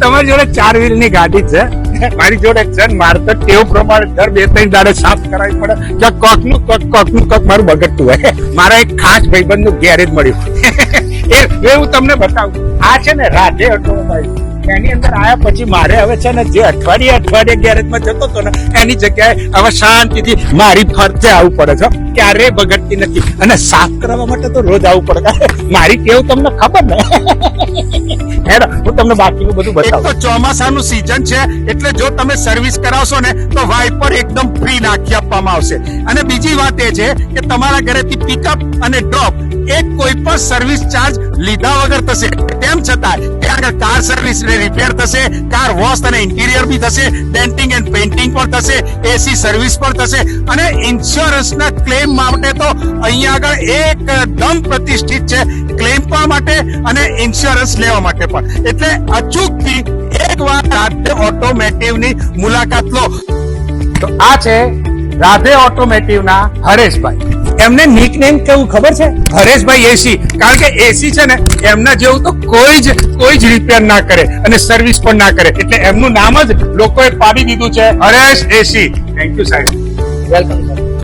તમારી જોડે 4 વ્હીલ ની ગાડી છે, મારી જોડે છે. મારે તો ટેવ પ્રમાણે દર 2-3 દાડે સાફ કરાવી પડે કે કોકનું કોક મારું બગડતું હોય. મારા એક ખાસ ભાઈબંધ નું ગેરેજ મળ્યું. એ હું તમને બતાવું. આ છે ને રાધે ઓટોમોબાઈલ. એની અંદર આયા પછી મારે હવે છે ને જે અઠવાડિયે ગેરેજમાં જતો હતો ને એની જગ્યાએ હવે શાંતિથી મારી ફરતે આવવું પડે છે. ક્યારેય બગડતી નથી અને સાફ કરવા માટે તો રોજ આવવું પડે. મારી ટેવ તમને ખબર ને. હું તમને બાકીનું બધું બતાવું. તો ચોમાસાનું સીઝન છે એટલે જો તમે સર્વિસ કરાવશો ને તો વાઇપર એકદમ ફ્રી નાખી આપવામાં આવશે. અને બીજી વાત એ છે કે તમારા ઘરેથી પિકઅપ અને ડ્રોપ એક કોઈ પણ સર્વિસ ચાર્જ લીધા વગર થશે. તેમ છતાં ત્યાં કાર સર્વિસ રિપેર થશે, કાર વોશ અને ઇન્ટિરિયર બી થશે, ડેન્ટિંગ એન્ડ પેઇન્ટિંગ પણ થશે, એસી સર્વિસ પણ થશે. અને ઇન્સ્યોરન્સના ક્લેમ માટે તો અહીંયા આગળ એકદમ પ્રતિષ્ઠિત છે, ક્લેમ પણ માટે અને ઇન્સ્યોરન્સ લેવા માટે પણ. એટલે અચૂકથી એકવાર રાધે ઓટોમેટિવની મુલાકાત લો. તો આ છે રાધે ઓટોમેટિવના હરેશભાઈ. એમને નિકનેમ કેવું ખબર છે? હરેશભાઈ એસી. કારણ કે એસી છે ને એમના જેવું તો કોઈ જ રિપેર ના કરે અને સર્વિસ પણ ના કરે, એટલે એમનું નામ જ લોકોએ પાડી દીધું છે હરેશ એસી. થેન્ક યુ સાહેબ. Welcome sir.